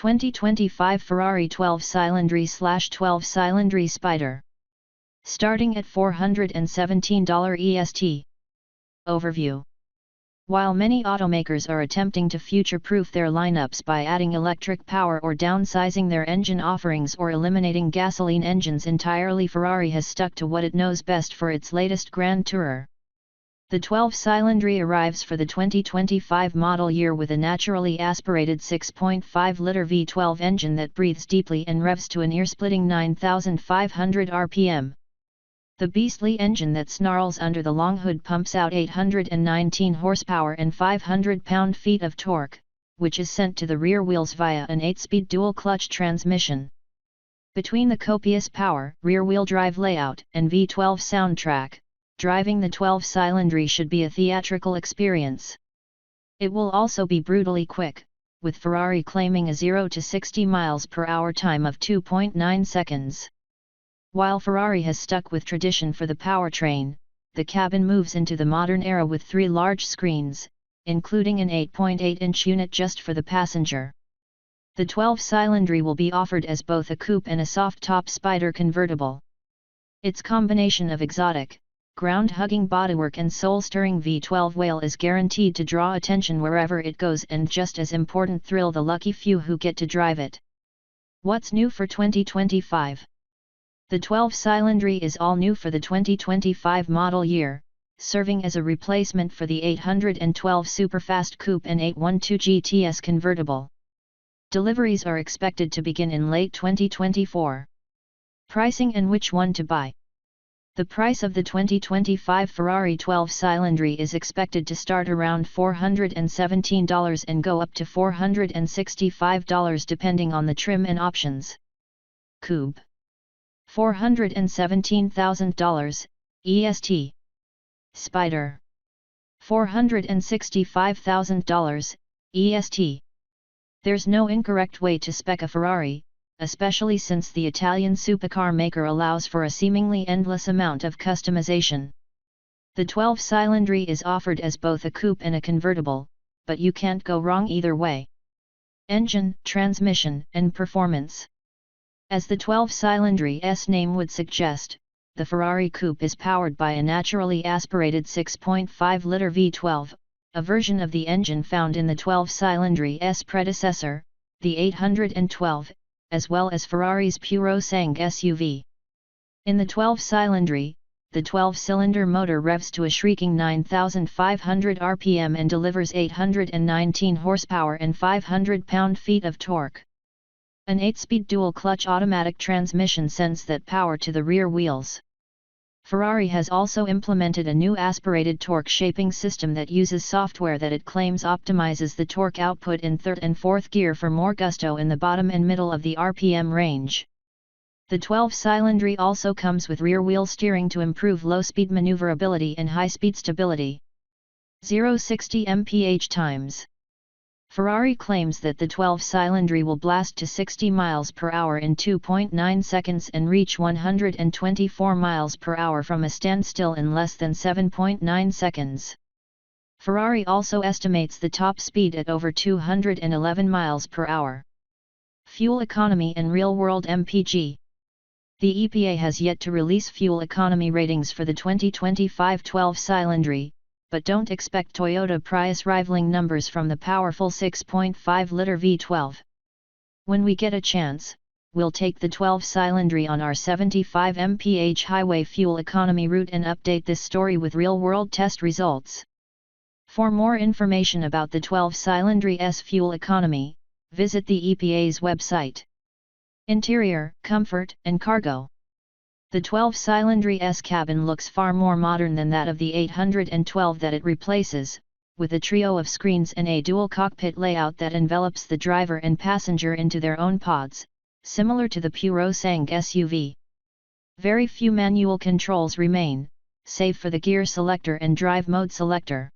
2025 Ferrari 12Cilindri/12Cilindri Spider. Starting at $417 EST. Overview. While many automakers are attempting to future-proof their lineups by adding electric power or downsizing their engine offerings or eliminating gasoline engines entirely, Ferrari has stuck to what it knows best for its latest Grand Tourer. The 12Cilindri arrives for the 2025 model year with a naturally aspirated 6.5-liter V12 engine that breathes deeply and revs to an ear-splitting 9,500 RPM. The beastly engine that snarls under the long hood pumps out 819 horsepower and 500 pound-feet of torque, which is sent to the rear wheels via an 8-speed dual-clutch transmission. Between the copious power, rear-wheel drive layout, and V12 soundtrack, driving the 12Cilindri should be a theatrical experience. It will also be brutally quick, with Ferrari claiming a 0 to 60 miles per hour time of 2.9 seconds. While Ferrari has stuck with tradition for the powertrain, the cabin moves into the modern era with 3 large screens, including an 8.8-inch unit just for the passenger. The 12Cilindri will be offered as both a coupe and a soft-top Spider convertible. Its combination of exotic, ground-hugging bodywork and soul-stirring V12 wail is guaranteed to draw attention wherever it goes and, just as important, thrill the lucky few who get to drive it. What's new for 2025? The 12Cilindri is all new for the 2025 model year, serving as a replacement for the 812 Superfast Coupe and 812 GTS convertible. Deliveries are expected to begin in late 2024. Pricing and which one to buy. The price of the 2025 Ferrari 12Cilindri is expected to start around $417 and go up to $465 depending on the trim and options. Coupe. $417,000, EST. Spider. $465,000, EST. There's no incorrect way to spec a Ferrari, especially since the Italian supercar maker allows for a seemingly endless amount of customization. The 12Cilindri is offered as both a coupe and a convertible, but you can't go wrong either way. Engine, transmission, and performance. As the 12Cilindri's name would suggest, the Ferrari coupe is powered by a naturally aspirated 6.5-liter V12, a version of the engine found in the 12Cilindri's predecessor, the 812, as well as Ferrari's Purosangue SUV. In the 12Cilindri, the 12-cylinder motor revs to a shrieking 9,500 RPM and delivers 819 horsepower and 500 pound-feet of torque. An 8-speed dual-clutch automatic transmission sends that power to the rear wheels. Ferrari has also implemented a new aspirated torque shaping system that uses software that it claims optimizes the torque output in third and fourth gear for more gusto in the bottom and middle of the RPM range. The 12Cilindri also comes with rear-wheel steering to improve low-speed maneuverability and high-speed stability. 0-60 mph times. Ferrari claims that the 12Cilindri will blast to 60 miles per hour in 2.9 seconds and reach 124 miles per hour from a standstill in less than 7.9 seconds. Ferrari also estimates the top speed at over 211 miles per hour. Fuel economy and real-world MPG. The EPA has yet to release fuel economy ratings for the 2025 12Cilindri, but don't expect Toyota Prius rivaling numbers from the powerful 6.5-liter V12. When we get a chance, we'll take the 12Cilindri on our 75 mph highway fuel economy route and update this story with real-world test results. For more information about the 12Cilindri's fuel economy, visit the EPA's website. Interior, comfort, and cargo. The 12Cilindri's cabin looks far more modern than that of the 812 that it replaces, with a trio of screens and a dual cockpit layout that envelops the driver and passenger into their own pods, similar to the Purosangue SUV. Very few manual controls remain, save for the gear selector and drive mode selector.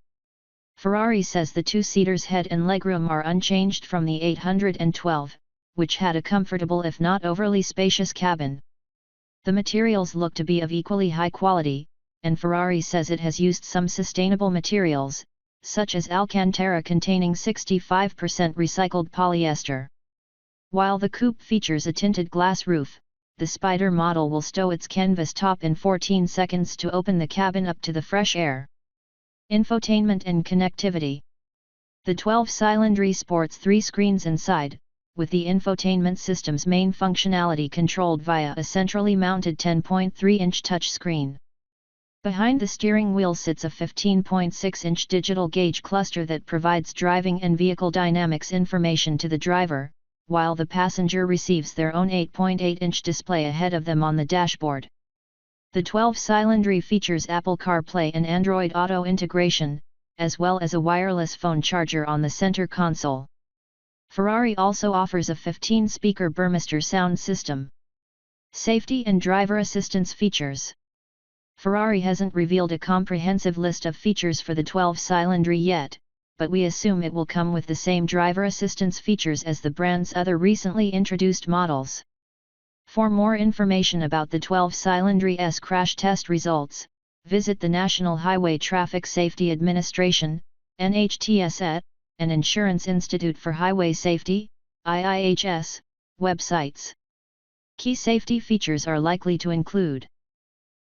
Ferrari says the two-seater's head and legroom are unchanged from the 812, which had a comfortable if not overly spacious cabin. The materials look to be of equally high quality, and Ferrari says it has used some sustainable materials, such as Alcantara containing 65% recycled polyester. While the coupe features a tinted glass roof, the Spider model will stow its canvas top in 14 seconds to open the cabin up to the fresh air. Infotainment and connectivity. The 12Cilindri sports 3 screens inside, with the infotainment system's main functionality controlled via a centrally mounted 10.3-inch touchscreen. Behind the steering wheel sits a 15.6-inch digital gauge cluster that provides driving and vehicle dynamics information to the driver, while the passenger receives their own 8.8-inch display ahead of them on the dashboard. The 12Cilindri features Apple CarPlay and Android Auto integration, as well as a wireless phone charger on the center console. Ferrari also offers a 15-speaker Burmester sound system. Safety and driver assistance features. Ferrari hasn't revealed a comprehensive list of features for the 12Cilindri yet, but we assume it will come with the same driver assistance features as the brand's other recently introduced models. For more information about the 12Cilindri's crash test results, visit the National Highway Traffic Safety Administration, NHTSA, and Insurance Institute for Highway Safety, IIHS, websites. Key safety features are likely to include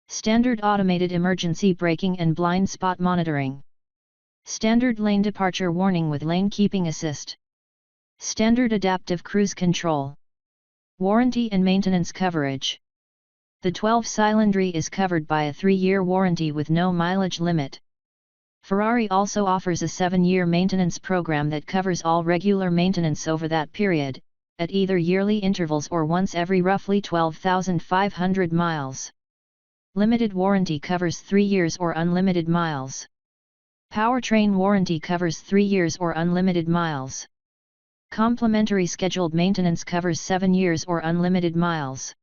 standard automated emergency braking and blind spot monitoring. Standard lane departure warning with lane keeping assist. Standard adaptive cruise control. Warranty and maintenance coverage. The 12Cilindri is covered by a 3-year warranty with no mileage limit. Ferrari also offers a 7-year maintenance program that covers all regular maintenance over that period, at either yearly intervals or once every roughly 12,500 miles. Limited warranty covers 3 years or unlimited miles. Powertrain warranty covers 3 years or unlimited miles. Complimentary scheduled maintenance covers 7 years or unlimited miles.